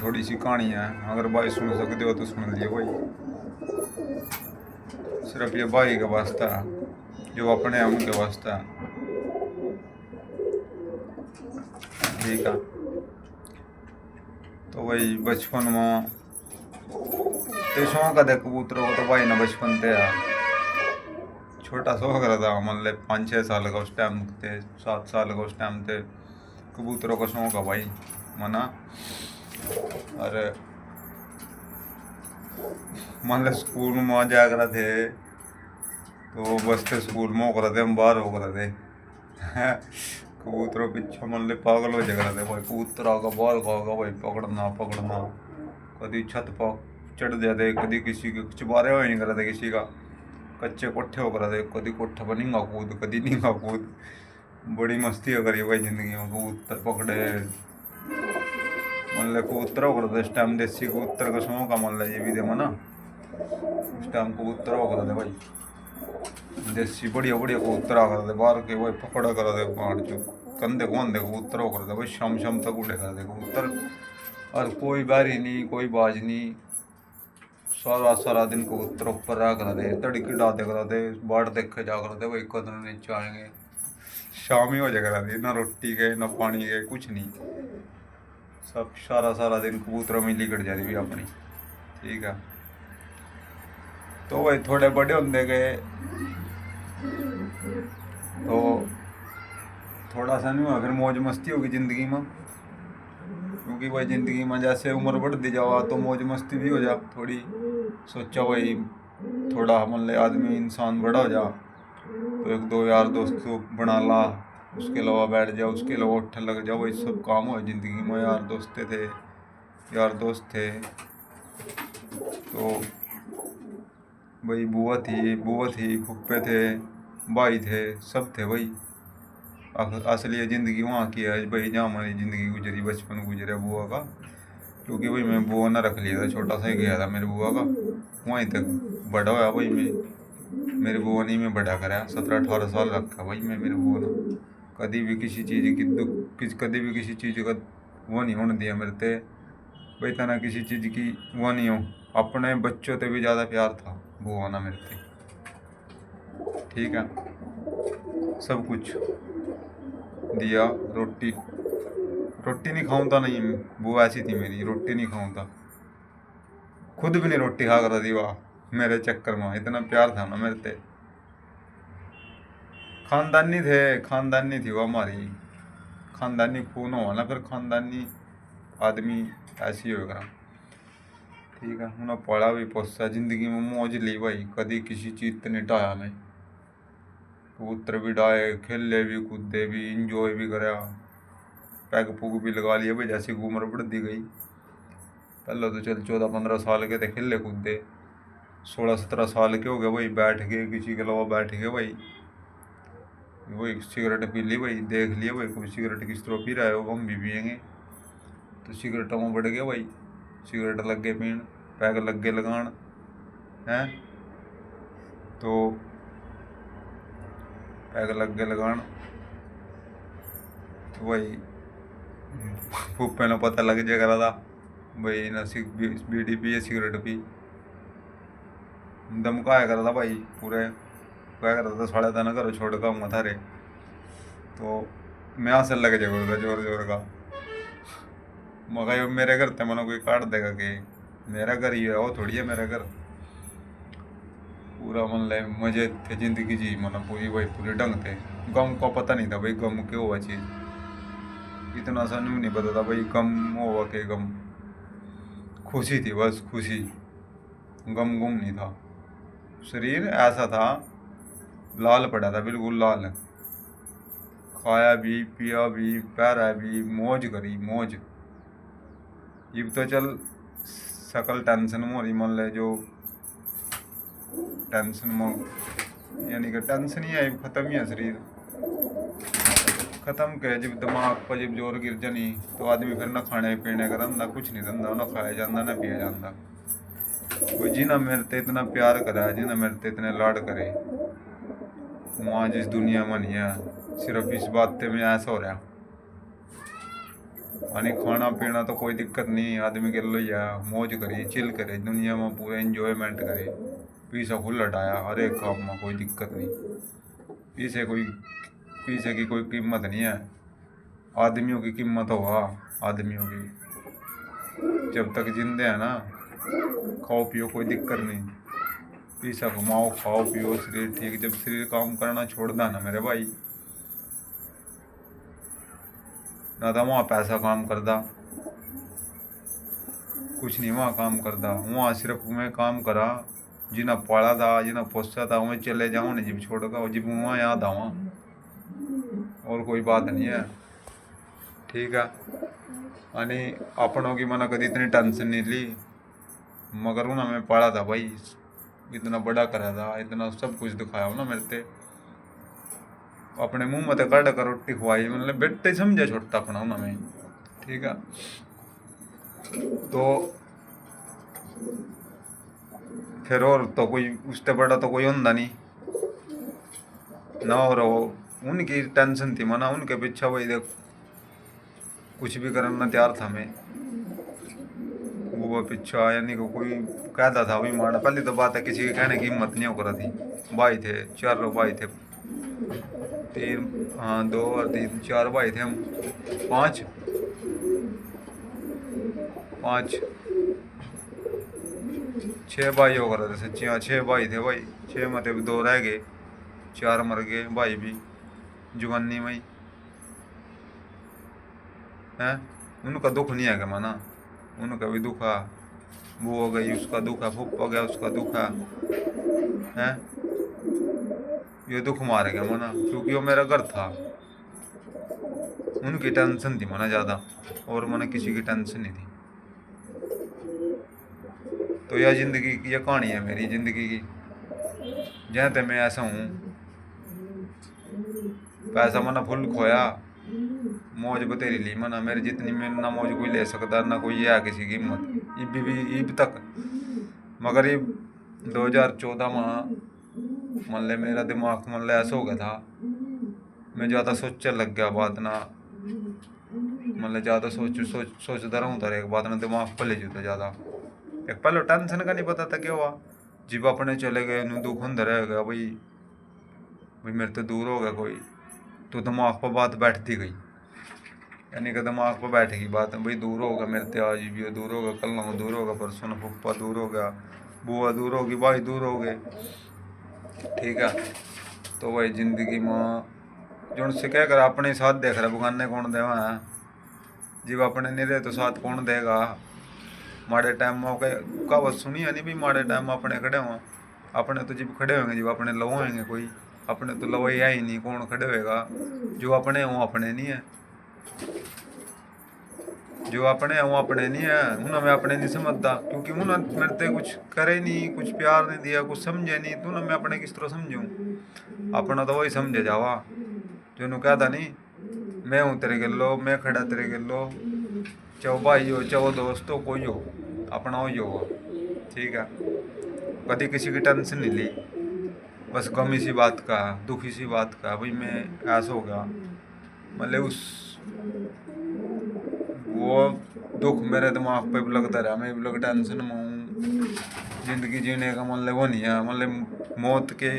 थोड़ी सी कहानी है, अगर भाई सुन सकते हो तो सुन लियो भाई। सिर्फ ये भाई का वास्ता है, जो अपने हैं उनके वास्ता है। ठीक है। तो भाई बचपन में तो शौक है कबूतरों को, तो भाई ना बचपन थे यार छोटा शौक रहा था, मतलब 5-6 साल का उस टाइम थे, 7 साल का उस टाइम थे। कबूतरों का शौक है भाई मना। अरे मान लो स्कूल में जा कर थे, तो बस थे स्कूल में हो रहे थे, हम बाहर हो रहे थे कबूतरों पीछे मान लो पागल हो जा रहे थे भाई। कबूतर आगा बाहर खागा भाई, पकड़ना पकड़ना। कभी छत पर चढ़ जाते, कभी किसी के चुबारे हो नहीं कर थे, किसी का कच्चे कोठे हो कर थे, कभी कोठे पर नींगा कूद, कभी नींगा कूद। बड़ी मस्ती हो करी भाई जिंदगी में। कबूतर पकड़े, मान लो कबूतर हो कर इस टाइम देसी कबूतर का शौक का मान लो ये भी दे मना। उस टाइम कबूतर हो कर भाई, देसी बढ़िया बढ़िया कबूतर आ करते बाहर के भाई, पकड़ा कर दे पाड़ चो कंधे कौंधे कबूतर हो करते भाई, शाम शाम तक उड़े करते कबूतर। और कोई बारी नहीं, कोई बाज नहीं, सारा सारा दिन कबूतर ऊपर रहा कर दे, तड़की डालते कर दे, बाट देखे जा करते भाई, कदर नीचे आएंगे। शाम ही हो जाएगा रात, ना रोटी के ना पानी के कुछ नहीं, सब सारा सारा दिन कबूतरों में लिकट जाती भी अपनी। ठीक है। तो भाई थोड़े बड़े होंगे गए तो थोड़ा सा नहीं हुआ, फिर मौज मस्ती होगी ज़िंदगी में। क्योंकि भाई ज़िंदगी में जैसे उम्र बढ़ती जावा तो मौज मस्ती भी हो जा थोड़ी। सोचा भाई थोड़ा मतलब आदमी इंसान बड़ा हो जा, तो एक दो यार दोस्त को बना ला, उसके अलावा बैठ जा, उसके अलावा उठ लग जा, वही सब काम हो ज़िंदगी में। यार दोस्त थे, यार दोस्त थे, तो भाई बुआ थी, फुप्पे थे, भाई थे, सब थे भाई। असली ज़िंदगी वहाँ की है भाई, जहाँ हमारी ज़िंदगी गुजरी, बचपन गुजरा बुआ का। क्योंकि भाई मैं बुआ ना रख लिया था, छोटा सा ही गया था मेरे बुआ का, वहीं तक बड़ा होया भाई मैं। मेरे बुआ ने मैं बड़ा करा, 17-18 साल रखा भाई मैं मेरे बुआ ने। कभी भी किसी चीज़ की दुख, कभी भी किसी चीज़ का वो नहीं होने दिया मेरे ते भाई, तना किसी चीज़ की वो नहीं हो। अपने बच्चों से भी ज़्यादा प्यार था बुआ ना मेरे ते। ठीक है। सब कुछ दिया, रोटी रोटी नहीं खाऊं था, नहीं वो ऐसी थी मेरी, रोटी नहीं खाऊं था, खुद भी नहीं रोटी खा कर दी वाह, मेरे चक्कर में इतना प्यार था ना मेरे ते। खानदानी थी वो हमारी, खानदानी खून हुआ ना, फिर खानदानी आदमी ऐसी होगा। ठीक है। उन्हें पढ़ा भी पोसा, जिंदगी में मौज ली भाई, कभी किसी चीज़ से नहीं टाया नहीं। कबूतर भी डाए, खेले भी, कूदे भी, इंजॉय भी करा, पैग पुग भी लगा लिया भाई। जैसी उम्र बढ़ती गई, पहले तो चल 14-15 साल के थे, खेले कूदे, 16-17 साल के हो गए भाई, बैठ गए किसी के अलावा, बैठ गए भाई, वही सिगरेट पी ली भाई, देख लिया भाई कोई सिगरेट किस तरह पी रहा है, वो हम भी पियेंगे। तो सिगरेटों में बढ़ गया भाई, सिगरेट लग गए पीण, पैग लग गए लगान हैं, तो पैग लग गए लगान, तो भाई फूफे ने पता लग जाया करा था भाई ना, बीड़ी पी सिगरेट पी, धमकाया करा था भाई पूरे, क्या करता था साढ़े था ना, करो छोड़ का मथा रे। तो मैं आंसर लग जाएगा जोर जोर का, मगर ये मेरे घर ते मनो कोई काट देगा कि मेरा घर ही है, वो थोड़ी है मेरा घर। पूरा मन ले मजे थे, जिंदगी जी मना पूरी भाई, पूरे ढंग थे। गम का पता नहीं था भाई, गम क्यों हुआ चीज़ इतना सा नहीं पता था भाई, गम हुआ के गम, खुशी थी बस खुशी, गम गुम नहीं था। शरीर ऐसा था, लाल पड़ा था बिल्कुल लाल, खाया भी, पिया भी, पैरा भी, मौज करी मौज। ये तो चल सकल टेंशन में हो रही, मान ले जो टेंशन में, यानी कि टेंशन ही है, ख़त्म ही है शरीर, ख़त्म के जब दिमाग पर जब जोर गिर जानी, तो आदमी फिर ना खाने पीने का धंधा कुछ नहीं, धंधा ना खाया जाता ना पिया जाता। कोई जिन्हें मेरे ते इतना प्यार करा, जिन्हें मेरे ते इतने लाड करे, वहाँ जिस दुनिया में नहीं है, सिर्फ इस बात पे मैं ऐसा हो रहा। यानी खाना पीना तो कोई दिक्कत नहीं, आदमी के लो या मौज करे, चिल करे, दुनिया में पूरा एंजॉयमेंट करे, पीछा खुल हटाया हर एक काम में, कोई दिक्कत नहीं। पीछे की कोई कीमत नहीं है। आदमियों की कीमत होगा, आदमियों की। जब तक जिंदे हैं ना, खाओ पियो, कोई दिक्कत नहीं, पैसा कमाओ, खाओ पियो, शरीर ठीक। जब शरीर काम करना छोड़ देना ना मेरे भाई, ना तो वहाँ पैसा काम करदा, कुछ नहीं वहाँ काम करदा। वहाँ सिर्फ मैं काम करा, जिन्हें पाला था, जिन्हें पोसा था, वहीं चले जाऊँ ना, जिब छोड़ कर जिब वहाँ याद आवा, और कोई बात नहीं है। ठीक है, यानी अपनों की मना कभी इतनी टेंशन नहीं ली, मगर उन्हें मैं पाला था भाई, इतना बड़ा करा था, इतना सब कुछ दिखाया हो ना मेरे ते, अपने मुंह में काट कर रोटी खुआई, मतलब बेटे समझे छोड़ता अपना उन्हें। ठीक है, तो फिर और तो कोई उससे बड़ा तो कोई होंदा नहीं ना। और उनकी टेंशन थी मना, उनके पीछे वही देख कुछ भी करना तैयार था मैं, वो पीछा। यानी कि कोई कहता था भाई माड़ा, पहली तो बात है किसी के कहने की हिम्मत नहीं हो करा थी। भाई थे, 4 भाई थे, 3 हाँ 2 और 3 4 भाई थे हम, 5 6 भाई हो गए थे सच्ची। हाँ 6 भाई थे भाई, 6 में थे 2 रह गए, 4 मर गए भाई भी जुवानी में ही है। उनका दुख नहीं है क्या माना, उनका भी दुख है, वो हो गई उसका दुख है, फूफा गया उसका दुख है। ये दुख मार गया मना, क्योंकि वो मेरा घर था। उनकी टेंशन थी मना ज़्यादा, और मना किसी की टेंशन नहीं थी। तो यह ज़िंदगी की, यह कहानी है मेरी ज़िंदगी की। जहाँ तक मैं ऐसा हूँ, पैसा मना फुल खोया, मौज बतेरी ली मना, मेरी जितनी मैं ना मौज कोई ले सकता, ना कोई है किसी की हिम्मत इब तक। मगर ये 2014 में मतलब मेरा दिमाग मतलब ऐसा हो गया था, मैं ज़्यादा सोचने लग गया बात ना, मतलब ज़्यादा सोचता रहूँ तो एक बात ना दिमाग पले जाता ज़्यादा। एक पहले टेंशन का नहीं पता था क्या हुआ, जब अपने चले गए दुख अंदर रह गया भाई मेरे तो दूर हो गया कोई, तो दिमाग पर बात बैठती गई। यानी कि दिमाग पर बैठ गई बात, भाई दूर होगा मेरे ते, आज भी दूर होगा, कल ना दूर होगा, परसों ना फुप्पा दूर हो गया, बुआ दूर होगी, भाई दूर हो गए। ठीक है, तो वही जिंदगी में जो उनसे क्या कर अपने साथ देख रहा, बुगाने कौन देवा है, जब अपने नहीं रहे तो साथ कौन देगा। माड़े टाइम में कहावत सुनी है नहीं, भी माड़े टाइम में अपने खड़े हुआ, अपने तो जब खड़े होंगे जब अपने लवाएंगे कोई, अपने तो लवाई है ही नहीं, कौन खड़े होएगा। जो अपने वो अपने नहीं है, जो अपने हैं वो अपने नहीं है, उन्हें मैं अपने नहीं समझता, क्योंकि उन्हें मेरे से कुछ करे नहीं, कुछ प्यार नहीं दिया, कुछ समझे नहीं, तो उन्हें मैं अपने किस तरह समझूँ। अपना तो वही समझे जावा जो नु कहता नहीं, मैं हूँ तेरे गिलो, मैं खड़ा तेरे गिलो, चाहो भाई हो चाहो दोस्त हो, कोई हो अपना हो होगा। ठीक है, कभी किसी की टेंशन नहीं ली, बस गम इसी बात का, दुख इसी बात का, भाई मैं ऐसा हो गया, मतलब उस वो दुख मेरे दिमाग पे भी लगता रहा, मैं भी लग टेंशन में हूँ। जिंदगी जीने का मतलब वो नहीं है, मतलब मौत के,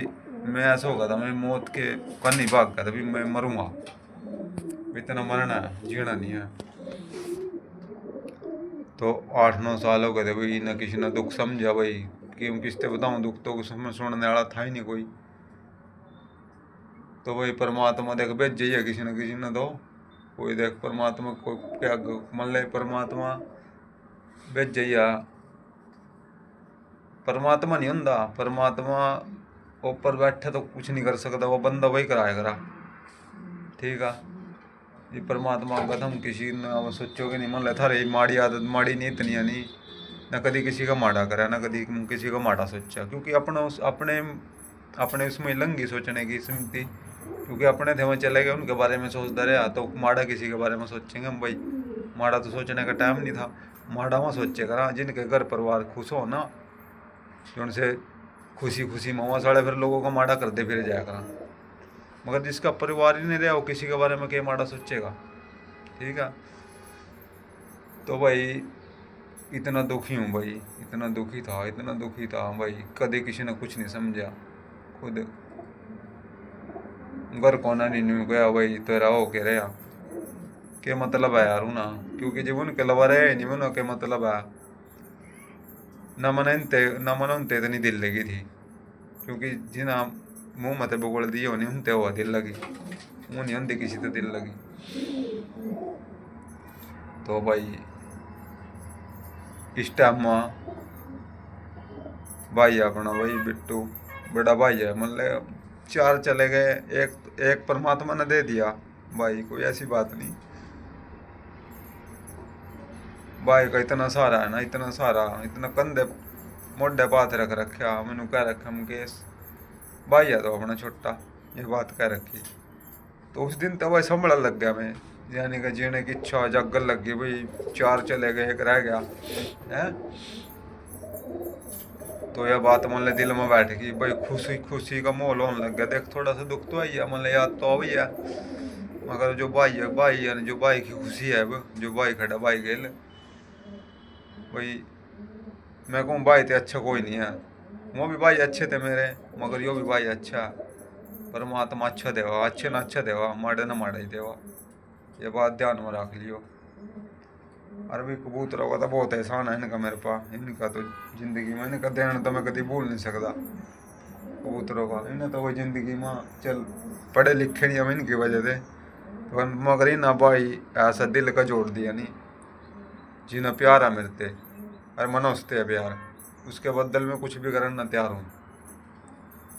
मैं ऐसा होगा था मैं मौत के कर नहीं भाग गया था, भी मैं मरूंगा, इतना मरना है, जीना नहीं है। तो 8-9 साल हो गए थे भाई, न किसी ने दुख समझा भाई, क्यों किसते बताऊँ दुख, तो सुनने वाला था ही नहीं कोई। तो भाई परमात्मा देख भेज जाइए किसी न किसी ने, तो कोई देख परमात्मा को क्या मतलब, परमात्मा भेज जाइए, परमात्मा नहीं होंदा, परमात्मा ऊपर बैठे तो कुछ नहीं कर सकता, वो बंदा वही कराया करा। ठीक है, ये परमात्मा का तुम किसी ने सोचोगे नहीं, मतलब थारे माड़ी आदत माड़ी नहीं इतनी है नहीं, ना कभी किसी का माड़ा करा, ना कभी किसी का माड़ा सोचा, क्योंकि अपने उसमें लंगी सोचने की स्मृति, क्योंकि अपने थे वहाँ चले गए, उनके बारे में सोचता रहा, तो माड़ा किसी के बारे में सोचेंगे हम भाई, माड़ा तो सोचने का टाइम नहीं था। माड़ा वहाँ सोचे करा जिनके घर परिवार खुश हो ना, जो उनसे खुशी खुशी में साढ़े फिर लोगों को माड़ा करते फिर जाया करा, मगर जिसका परिवार ही नहीं रहा वो किसी के बारे में क्या माड़ा सोचेगा। ठीक है, तो भाई इतना दुखी हूँ भाई, इतना दुखी था भाई, कभी किसी ने कुछ नहीं समझा। खुद घर कोना नहीं गया भाई, तेरा हो के रहा के मतलब है यार ना, क्योंकि जब उनके लवा रहे नहीं उन्होंने के मतलब है न मनते इतनी दिल लगी थी, क्योंकि जिन्हें मुंह मत बगोल दिए होनी उनते हुआ दिल लगी, वो नहीं होती किसी तो दिल लगी। तो भाई इस टाइम में भाई अपना भाई बिट्टू बड़ा भाई है, मतलब 4 चले गए, एक परमात्मा ने दे दिया भाई, कोई ऐसी बात नहीं। भाई का इतना सारा है ना, इतना सारा, इतना कंधे मोढे पाथ रख रखा, मैनू कह रखा मुकेश भाई है तो अपना छोटा, ये बात कह रखी। तो उस दिन तो भाई संभला लग गया मैं, यानी कि जीने की इच्छा जागल लग गई भाई, 4 चले गए, एक रह गया है। तो यह बात मतलब दिल में बैठ गई भाई, खुशी खुशी का माहौल होने लग गया। देख थोड़ा सा दुख तो आई है, मतलब याद तो आई है, मगर जो भाई है जो भाई की खुशी है वो, जो भाई खड़ा भाई गेल भाई, मैं कहूँ भाई तो अच्छा कोई नहीं है, वो भी भाई अच्छे थे मेरे, मगर यो भी भाई अच्छा, परमात्मा अच्छा देवा, अच्छे ना अच्छा देवा, माड़े ना माड़ा ही देवा, ये बात ध्यान में रख लियो। अरबी कबूतरों का तो बहुत एहसान है इनका मेरे पास, इनका तो जिंदगी में इनका देना तो मैं कभी भूल नहीं सकता कबूतरों का। इन्हें तो कोई जिंदगी में चल पढ़े लिखे नहीं हम इनकी वजह से, तो मगर इन्हें भाई ऐसा दिल का जोड़ दिया नहीं, जिन्हें प्यार है मिलते और मनोस्ते है प्यार, उसके बदल में कुछ भी करना तैयार हूँ।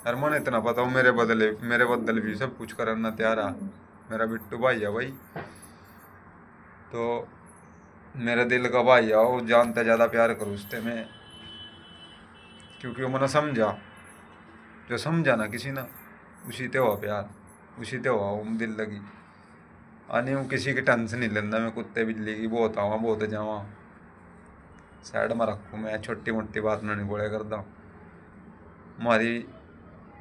और मन इतना पता हूँ मेरे बदल भी सब कुछ करना तैयार है, मेरा बिट्टू भाई है भाई। तो मेरे दिल का भाई है, वो जानता ज़्यादा प्यार करूँ उससे मैं, क्योंकि वो मैंने समझा, जो समझा ना किसी ना, उसी ते हुआ प्यार, उसी ते हुआ वो दिल लगी। आने वो किसी की टेंशन नहीं लेंदा मैं, कुत्ते बिल्ली की बहुत आवा बहुत जावा, साइड में रखूँ मैं, छोटी मोटी बात ना नहीं बोले करता। हमारी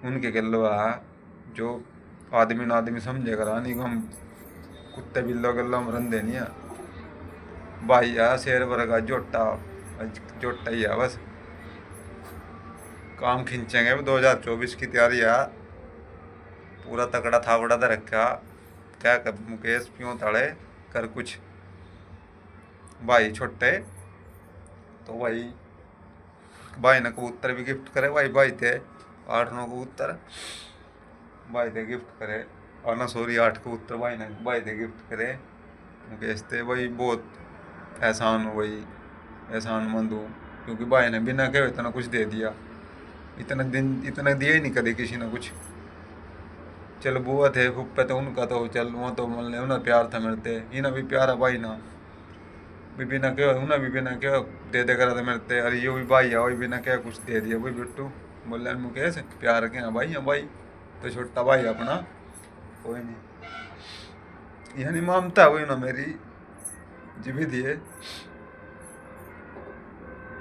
उनके गल्लो है जो आदमी ना आदमी समझे करा, नहीं हम कुत्ते बिल्लो गल्लो हम रंधे नहीं है। भाई है शेर वर्गा जोटा ही है बस, काम खींचेंगे 2024 की तैयारी है, पूरा तकड़ा थावड़ा दे रखा, क्या कर मुकेश प्यों ताड़े कर कुछ भाई छोटे। तो भाई ने कबूतर भी गिफ्ट करे, भाई थे 8-9 कबूतर भाई थे गिफ्ट करे, आना सॉरी 8 कबूतर भाई थे गिफ्ट करे मुकेश थे भाई, बहुत एहसान हो भाई, एहसानमंद हूँ, क्योंकि भाई ने बिना कहे इतना कुछ दे दिया, इतना दिया ही नहीं कभी किसी ने कुछ। चल बुआ थे फुप्पे तो उनका तो चल वो तो मिलने उन्हें प्यार था मिलते, इन्हें भी प्यार है भाई ना, भी बिना कहे उन्हें भी बिना कहे दे करा तो मिलते। अरे ये भी भाई है वही बिना कहे कुछ दे दिया भाई बिट्टू, बोल मुकेश प्यार के हैं भाई, हाँ भाई तो छोटा भाई अपना कोई नहीं, यानी ममता हुई ना मेरी जीवी दिए।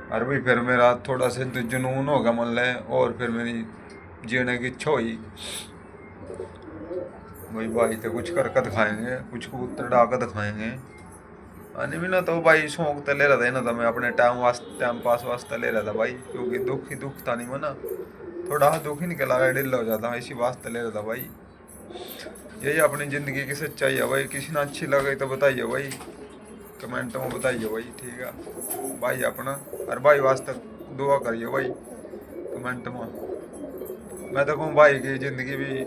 और भाई फिर मेरा थोड़ा सा जुनून होगा मन ले, और फिर मेरी जीने की इच्छा हुई भाई तो कुछ करके दिखाएंगे, कुछ कबूतर डाकर दिखाएंगे। अने भी ना तो भाई शौक तो ले रहा था ना, तो मैं अपने टाइम पास वास्ते ले रहा था भाई, क्योंकि दुख ही दुख था नहीं मना, थोड़ा दुख ही निकला डिल हो जाता, इसी वास्ते ले रहा था भाई। यही अपनी ज़िंदगी की सच्चाई है भाई, किसी ने अच्छी लगे तो बताइए भाई, कमेंट में बताइए भाई, ठीक है भाई अपना, और भाई वास्ते दुआ करिए भाई कमेंट में। मैं तो कहूँ भाई की ज़िंदगी भी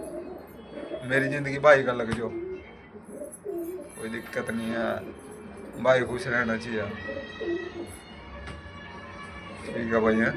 मेरी ज़िंदगी भाई का लग जो, कोई दिक्कत नहीं है, भाई खुश रहना चाहिए, ठीक है भाई है।